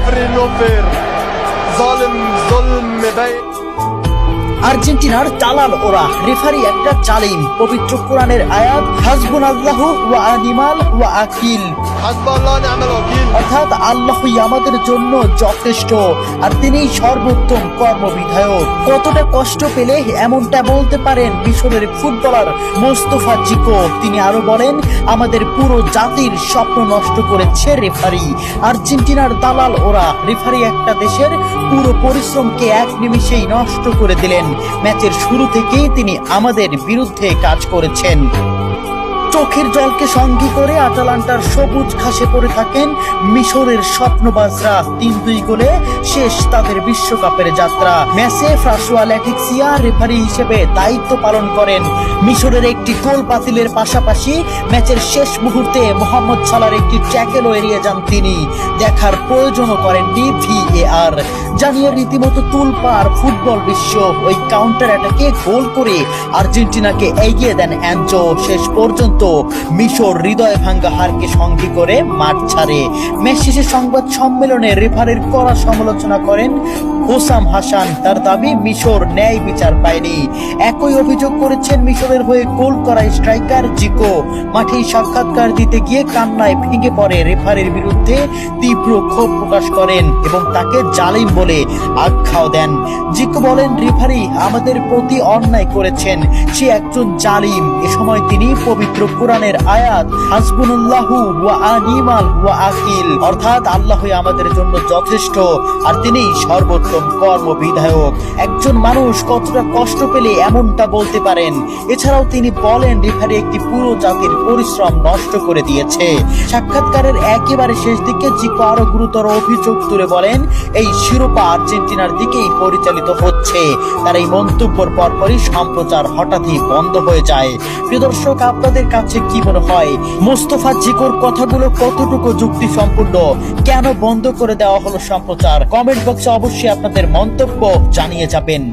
ريفري نو فير ظالم ظلم باين আর্জেন্টিনার দালাল ওরা, রেফারি একটা জালিম। পবিত্র কোরআনের আয়াত হাসবুনাল্লাহু ওয়া নিমাল ওয়াকিল, حسب الله ونعم الوكيل, অর্থাৎ আল্লাহই আমাদের জন্য যথেষ্ট আর তিনিই সর্বোত্তম কর্মবিধায়ক। কতটা কষ্ট পেলে এমনটা বলতে পারেন মিশরের ফুটবলার মোস্তফা জিকো। তিনি আরো বলেন, আমাদের পুরো জাতির স্বপ্ন নষ্ট করেছে রেফারি। আর্জেন্টিনার দালাল ওরা, রেফারি একটা দেশের পুরো পরিশ্রমকে এক নিমিষেই নষ্ট করে দিলেন। ম্যাচের শুরু থেকেই তিনি আমাদের বিরুদ্ধে কাজ করেছেন। চোখের জলকে সঙ্গী করে আটালান্টার সবুজ ঘাসে পড়ে থাকেন মিশরের স্বপ্নবাজরা। ৩-২ গোলে শেষ তাদের বিশ্বকাপের যাত্রা। ম্যাচে ফ্রাসোয়া ল্যাটিক্সিয়া রেফারি হিসেবে দায়িত্ব পালন করেন। মিশরের একটি গোল বাতিলের পাশাপাশি ম্যাচের শেষ মুহূর্তে মোহাম্মদ সালার একটি ট্যাকেলও এড়িয়ে যান তিনি। দেখার প্রয়োজনও করেননি VAR। জানিয়ে রীতিমতো তুলপাড় ফুটবল বিশ্ব। ওই কাউন্টার অ্যাটাকে গোল করে আর্জেন্টিনাকে এগিয়ে দেন অ্যানজো। শেষ পর্যন্ত মিশর হৃদয় ভাঙ্গা হারকে সঙ্গী করে মাঠ ছাড়ে। ম্যাচ শেষে সংবাদ সম্মেলনে রেফারির কড়া সমালোচনা করেন হোসাম হাসান। তার দাবি, মিশর ন্যায় বিচার পায়নি। একই অভিযোগ করেছেন মিশরের হয়ে গোল করা স্ট্রাইকার জিকো। মাঠেই সাক্ষাৎকার দিতে গিয়ে কান্নায় ভেঙে পড়ে রেফারির বিরুদ্ধে তীব্র ক্ষোভ প্রকাশ করেন এবং তাকে জালিম বলে আখ্যাও দেন। জিকো বলেন, রেফারি আমাদের প্রতি অন্যায় করেছেন, সে একজন জালিম। এ সময় তিনি পবিত্র কোরআনের আয়াত হাসবুনাল্লাহু ওয়া নিমাল ওয়াকিল, অর্থাৎ আল্লাহই আমাদের জন্য যথেষ্ট আর তিনিই সর্বোত্তম কর্মবিধায়ক। একজন মানুষ কতটা কষ্ট পেলে এমনটা বলতে পারেন। এছাড়াও তিনি বলেন, রেফারি একটি পুরো জাতির পরিশ্রম নষ্ট করে দিয়েছে। সাক্ষাৎকারের একেবারে শেষ দিকে জিকো আরো গুরুতর অভিযোগ তুলে বলেন, এই শিরোপা আর্জেন্টিনার দিকেই পরিচালিত হচ্ছে। তার এই মন্তব্যের পরপরই সম্প্রচার হঠাৎই বন্ধ হয়ে যায়। প্রিয় দর্শক, আপনাদের কাছে কি মনে হয় মোস্তফা জিকোর কথাগুলো কতটুকু যুক্তিসম্পূর্ণ? কেন বন্ধ করে দেওয়া হলো সম্প্রচার? কমেন্ট বক্সে অবশ্যই আপনাদের মন্তব্য জানিয়ে যাবেন।